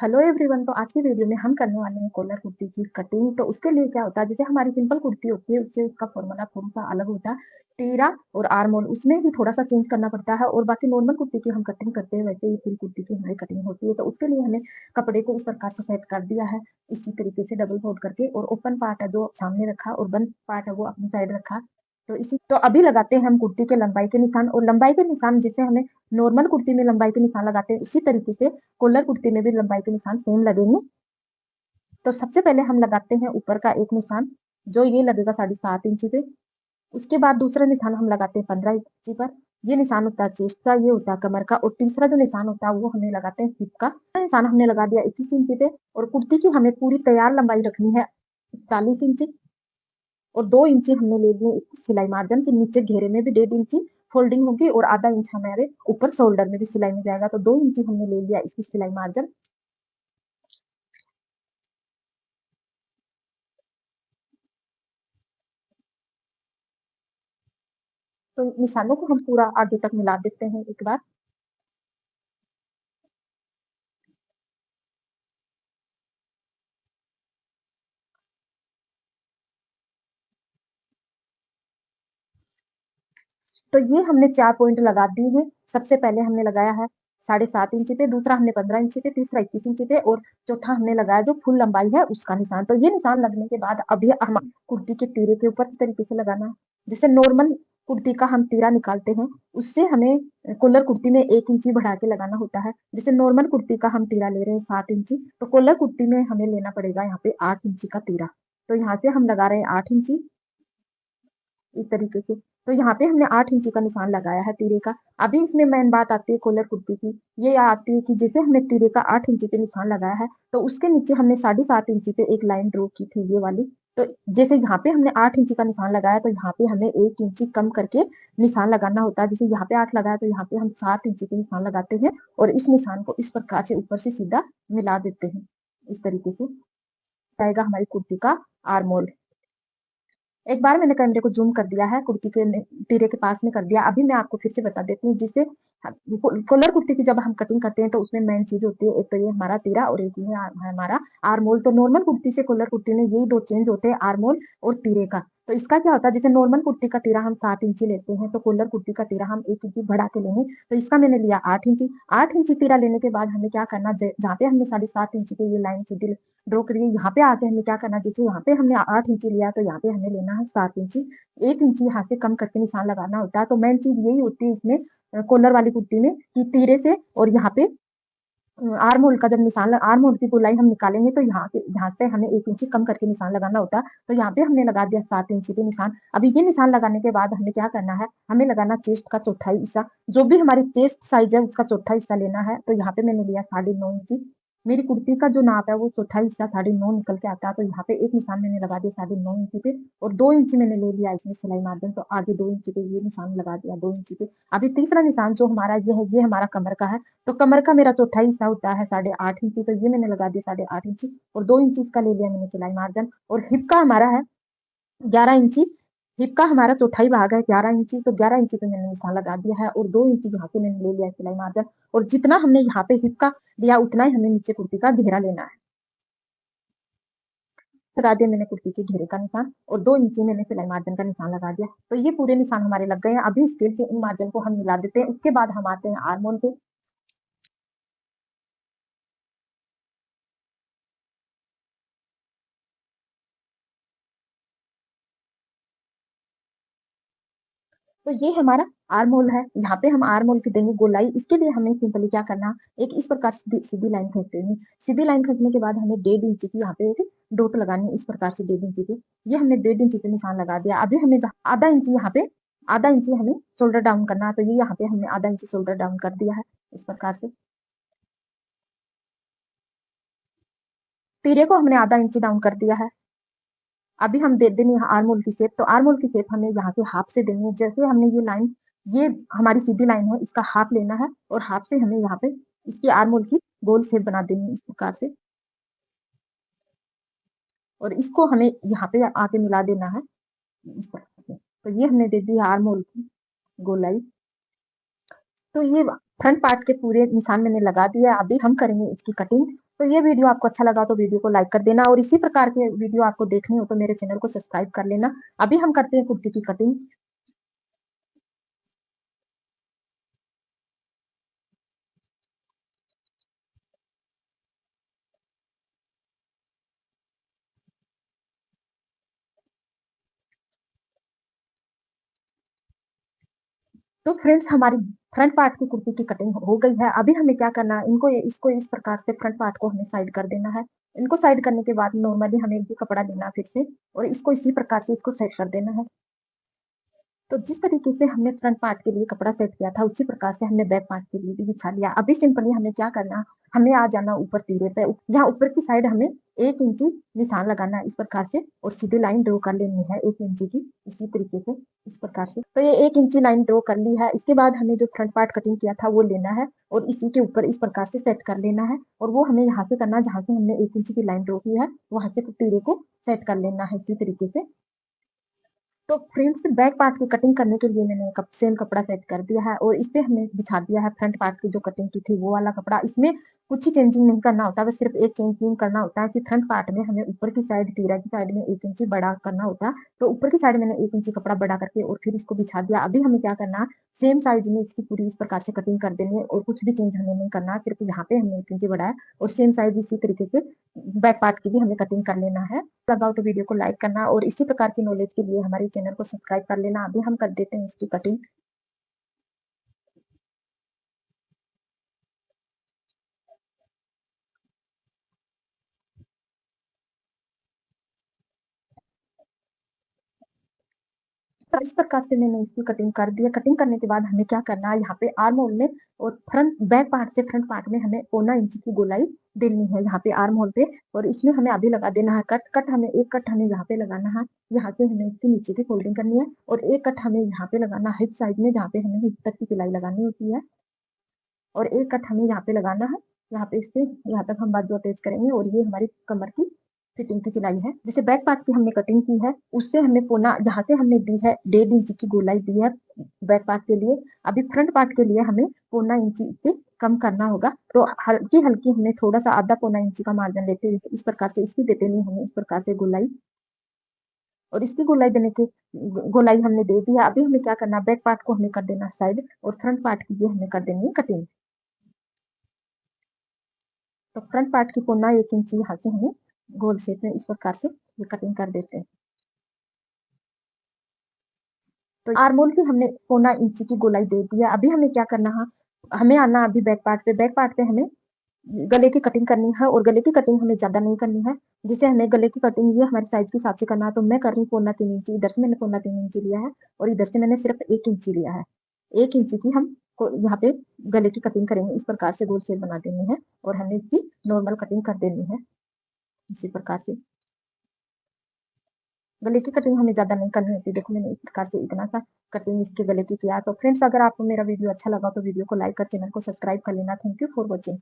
Hello everyone. तो आज की वीडियो में हम करने वाले हैं कॉलर कुर्ती की कटिंग। तो उसके लिए क्या होता है, जैसे हमारी सिंपल कुर्ती होती है उससे उसका फॉर्मूला थोड़ा सा अलग होता है। तीरा और आर्म होल उसमें भी थोड़ा सा चेंज करना पड़ता है, और बाकी नॉर्मल कुर्ती की हम कटिंग करते हैं वैसे ही पूरी कुर्ती की हमारी कटिंग होती है। तो उसके लिए हमें कपड़े को इस प्रकार से सेट कर दिया है, इसी तरीके से डबल फोल्ड करके, और ओपन पार्ट है जो सामने रखा और बंद पार्ट है वो अपनी साइड रखा। तो अभी लगाते हैं हम कुर्ती के लंबाई के निशान, और लंबाई के निशान जैसे हमें नॉर्मल कुर्ती में लंबाई के निशान लगाते हैं उसी तरीके से कॉलर कुर्ती में भी लंबाई के निशान सेम लगेंगे। तो सबसे पहले हम लगाते हैं ऊपर का एक निशान, जो ये लगेगा 7.5 इंची पे। उसके बाद दूसरा निशान हम लगाते हैं 15 इंची पर। ये निशान होता है चेस्ट का, ये होता है कमर का, और तीसरा जो निशान होता है वो हमें लगाते हैं हिप का। निशान हमने लगा दिया 21 इंची पे, और कुर्ती की हमें पूरी तैयार लंबाई रखनी है 41 इंची। और 2 इंची हमने ले लिए इसकी सिलाई मार्जिन के नीचे, घेरे में भी 1.5 इंची फोल्डिंग होगी, और आधा इंच हमारे ऊपर शोल्डर में भी सिलाई में जाएगा। तो 2 इंची हमने ले लिया इसकी सिलाई मार्जिन। तो निशानों को हम पूरा आगे तक मिला देते हैं एक बार। तो ये हमने 4 पॉइंट लगा दिए हैं। सबसे पहले हमने लगाया है 7.5 इंची पे, दूसरा हमने 15 इंची पे, तीसरा 21 इंची पे, और चौथा हमने लगाया जो फुल लंबाई है उसका निशान। तो ये निशान लगने के बाद अभी हम कुर्ती के तीरे के ऊपर इस तरीके से लगाना है, जैसे नॉर्मल कुर्ती का हम तीरा निकालते हैं उससे हमें कॉलर कुर्ती में 1 इंची बढ़ा के लगाना होता है। जैसे नॉर्मल कुर्ती का हम तीरा ले रहे हैं 7 इंची, तो कॉलर कुर्ती में हमें लेना पड़ेगा यहाँ पे 8 इंची का तीरा। तो यहाँ से हम लगा रहे हैं 8 इंची इस तरीके से। तो यहाँ पे हमने 8 इंची का निशान लगाया है तीरे का। अभी इसमें मेन बात आती है कॉलर कुर्ती की, ये आती है कि जैसे हमने तीरे का 8 इंची पे निशान लगाया है, तो उसके नीचे हमने 7.5 इंची पे एक लाइन ड्रॉ की थी, ये वाली। तो जैसे यहाँ पे हमने 8 इंची का निशान लगाया, तो यहाँ पे हमें 1 इंची कम करके निशान लगाना होता है। जैसे यहाँ पे 8 लगाया तो यहाँ पे हम 7 इंची पे निशान लगाते हैं, और इस निशान को इस प्रकार से ऊपर से सीधा मिला देते हैं इस तरीके से। आएगा हमारी कुर्ती का आर्मोल। एक बार मैंने कैमरे को जूम कर दिया है, कुर्ती के तीरे के पास में कर दिया। अभी मैं आपको फिर से बता देती हूँ, जिससे कॉलर कुर्ती की जब हम कटिंग करते हैं तो उसमें मेन चीज होती है, एक तो ये हमारा तीरा और एक ये हमारा आर्मोल। तो नॉर्मल कुर्ती से कॉलर कुर्ती में यही दो चेंज होते हैं, आर्मोल और तीरे का। तो इसका क्या होता है, जैसे नॉर्मल कुर्ती का तीरा हम 7 इंची लेते हैं, तो कॉलर कुर्ती का तीरा हम 1 इंची बढ़ा के लेंगे। तो इसका मैंने लिया 8 इंची। 8 इंची तीरा लेने के बाद हमें क्या करना, जहाँ पे हमने 7.5 इंची पे ये लाइन सीधी ड्रॉ करिए, यहाँ पे आके हमें क्या करना, जैसे यहाँ पे हमने 8 इंची लिया तो यहाँ पे हमें लेना है 7 इंची। 1 इंची यहाँ से कम करके निशान लगाना होता है। तो मेन चीज यही होती है इसमें कॉलर वाली कुर्ती में, कि तीरे से और यहाँ पे आर्म होल का जब निशान, आर्म होल की गोलाई हम निकालेंगे तो यहाँ पे हमें 1 इंची कम करके निशान लगाना होता है। तो यहाँ पे हमने लगा दिया 7 इंची पे निशान। अभी ये निशान लगाने के बाद हमें क्या करना है, हमें लगाना चेस्ट का चौथाई हिस्सा। जो भी हमारी चेस्ट साइज है उसका चौथा हिस्सा लेना है। तो यहाँ पे मैंने लिया 9.5 इंची। मेरी कुर्ती का जो नाप है वो चौथा हिस्सा 9.5 निकल के आता है। तो यहाँ पे एक निशान मैंने लगा दिया 9.5 इंची पे, और 2 इंची मैंने ले लिया इसमें सिलाई मार्जिन। तो आगे 2 इंची पे ये निशान लगा दिया 2 इंची पे। अभी तीसरा निशान जो हमारा ये है, ये हमारा कमर का है। तो कमर का मेरा चौथा हिस्सा होता है 8.5 इंची, तो ये मैंने लगा दिया 8.5 इंची, और 2 इंची इसका ले लिया मैंने सिलाई मार्जिन। और हिप का हमारा है 11 इंची। हिप का हमारा चौथाई भाग है 11 इंची, तो 11 इंची पे मैंने निशान लगा दिया है, और 2 इंची यहाँ पे मैंने ले लिया सिलाई मार्जिन। और जितना हमने यहाँ पे हिप का लिया उतना ही हमें नीचे कुर्ती का घेरा लेना है। लगा दिया मैंने कुर्ती के घेरे का निशान, और 2 इंची मैंने सिलाई मार्जिन का निशान लगा दिया। तो ये पूरे निशान हमारे लग गए हैं। अभी स्केल से इन मार्जिन को हम मिला देते हैं, उसके बाद हम आते हैं आर्मोल पे। तो ये हमारा आर्म होल है, यहाँ पे हम आर्म होल की देंगे गोलाई। इसके लिए हमें सिंपली क्या करना, एक इस प्रकार सीधी सीधी लाइन खींचते हैं। सीधी लाइन खींचने के बाद हमें 1.5 इंची की यहाँ पे एक डोट लगानी है, इस प्रकार से 1.5 इंची पे। ये हमने 1.5 इंची पे निशान लगा दिया। अभी हमें आधा इंची यहाँ पे, आधा इंची हमें शोल्डर डाउन करना है। तो ये यहाँ पे हमने आधा इंची शोल्डर डाउन कर दिया है इस प्रकार से। तीरे को हमने आधा इंची डाउन कर दिया है। अभी हम दे देंगे यहाँ आर्म होल की शेप। तो आर्म होल की शेप हमें यहाँ से हाफ से देनी है। जैसे हमने ये लाइन, ये हमारी सीधी लाइन है, इसका हाफ लेना है, और हाफ से हमें यहाँ पे इसकी आर्म होल की गोल शेप बना देनी है इस प्रकार से। और इसको हमें यहाँ पे आके मिला देना है इस प्रकार से। तो ये हमने दे दी आर्म होल की गोलाई। तो ये फ्रंट पार्ट के पूरे निशान मैंने लगा दिया। अभी हम करेंगे इसकी कटिंग। तो ये वीडियो आपको अच्छा लगा तो वीडियो को लाइक कर देना और इसी प्रकार के वीडियो आपको देखने हो तो मेरे चैनल को सब्सक्राइब कर लेना। अभी हम करते हैं कुर्ती की कटिंग। तो फ्रेंड्स हमारी फ्रंट पार्ट की कुर्ती की कटिंग हो गई है। अभी हमें क्या करना है, इनको इसको इस प्रकार से फ्रंट पार्ट को हमें साइड कर देना है। इनको साइड करने के बाद नॉर्मली हमें ये कपड़ा लेना है फिर से और इसको इसी प्रकार से इसको सेट कर देना है। तो जिस तरीके से हमने फ्रंट पार्ट के लिए कपड़ा सेट किया था, उसी प्रकार से हमने बैक पार्ट के लिए भी बिछा लिया। अभी सिंपली हमें क्या करना, हमें आ जाना ऊपर तीरे पे, जहाँ ऊपर की साइड हमें 1 इंची निशान लगाना है इस प्रकार से और सीधी लाइन ड्रॉ कर लेनी है 1 इंची की, इसी तरीके से इस प्रकार से। तो ये 1 इंची लाइन ड्रॉ कर ली है। इसके बाद हमें जो फ्रंट पार्ट कटिंग किया था वो लेना है और इसी के ऊपर इस प्रकार से सेट कर लेना है और वो हमें यहाँ से करना है जहाँ से हमने 1 इंची की लाइन ड्रॉ की है, वहां से तीरे को सेट कर लेना है इसी तरीके से। तो फ्रेंड्स बैक पार्ट की कटिंग करने के लिए मैंने सेम कपड़ा सेट कर दिया है और इस पे हमने बिछा दिया है फ्रंट पार्ट की जो कटिंग की थी वो वाला कपड़ा। इसमें कुछ ही चेंजिंग नहीं करना होता है, बस सिर्फ एक चेंजिंग करना होता है कि फ्रंट पार्ट में हमें ऊपर की साइड तीरा की साइड में 1 इंची बड़ा करना होता है। तो ऊपर की साइड मैंने 1 इंची कपड़ा बड़ा करके और फिर इसको बिछा दिया। अभी हमें क्या करना है, सेम साइज में इसकी पूरी इस प्रकार से कटिंग कर देनी है और कुछ भी चेंज हमें नहीं करना है, सिर्फ यहाँ पे हमने 1 इंची बढ़ाया और सेम साइज इसी तरीके से बैक पार्ट की भी हमें कटिंग कर लेना है। लगाओ तो वीडियो को लाइक करना और इसी प्रकार की नॉलेज के लिए हमारे चैनल को सब्सक्राइब कर लेना। अभी हम कर देते हैं इसकी कटिंग। तो इस प्रकार से मैंने इसकी कटिंग कर दी है। कटिंग करने के बाद हमें क्या करना है, यहाँ पे आर्म होल में और फ्रंट बैक पार्ट से फ्रंट पार्ट में हमें 1.25 इंच की गोलाई देनी है यहाँ पे आर्म होल पे और इसमें हमें अभी लगा देना है कट। हमें एक कट हमें यहाँ पे लगाना है, यहाँ से हमें इसकी नीचे की फोल्डिंग करनी है और एक कट हमें यहाँ पे लगाना है हिप साइड में, जहाँ पे हमें हिप तक की सिलाई लगानी होती है और एक कट हमें यहाँ पे लगाना है, यहाँ पे इससे यहाँ तक हम बाजू अटैच करेंगे और ये हमारी कमर की फिटिंग की सिलाई है। जैसे बैक पार्ट की हमने कटिंग की है उससे हमने पौना यहाँ से हमने दी है 1.5 इंच की गोलाई दी है बैक पार्ट के लिए। अभी फ्रंट पार्ट के लिए हमें 0.25 इंच से कम करना होगा, तो हल्की हल्की हमें थोड़ा सा आधा 0.25 इंच का मार्जिन लेते हुए इस प्रकार से इसकी देते नहीं हमें इस प्रकार से गोलाई और इसकी गोलाई देने की गोलाई हमने दे दी है। अभी हमें क्या करना है, बैक पार्ट को हमें कर देना साइड और फ्रंट पार्ट की भी हमें कर देनी है कटिंग। तो फ्रंट पार्ट की पौना 1 इंच यहाँ से हमें गोल शेप में इस प्रकार से ये कटिंग कर देते हैं। तो आर्म होल की हमने 0.25 इंच की गोलाई दे दी है। अभी हमें क्या करना है, हमें आना अभी बैक पार्ट पे। बैक पार्ट पे हमें गले की कटिंग करनी है और गले की कटिंग हमें ज्यादा नहीं करनी है। जिसे हमें गले की कटिंग ये हमारे साइज के हिसाब से करना है, तो मैं कर रही हूँ 0.25 इंच। इधर से मैंने 0.25 इंच लिया है और इधर से मैंने सिर्फ 1 इंच लिया है। 1 इंच की हम यहाँ पे गले की कटिंग करेंगे, इस प्रकार से गोल शेप बना देनी है और हमें इसकी नॉर्मल कटिंग कर देनी है इसी प्रकार से। गले की कटिंग हमें ज्यादा नहीं करनी होती। देखो मैंने इस प्रकार से इतना सा कटिंग इसके गले की किया। तो फ्रेंड्स अगर आपको मेरा वीडियो अच्छा लगा तो वीडियो को लाइक कर चैनल को सब्सक्राइब कर लेना। Thank you for watching.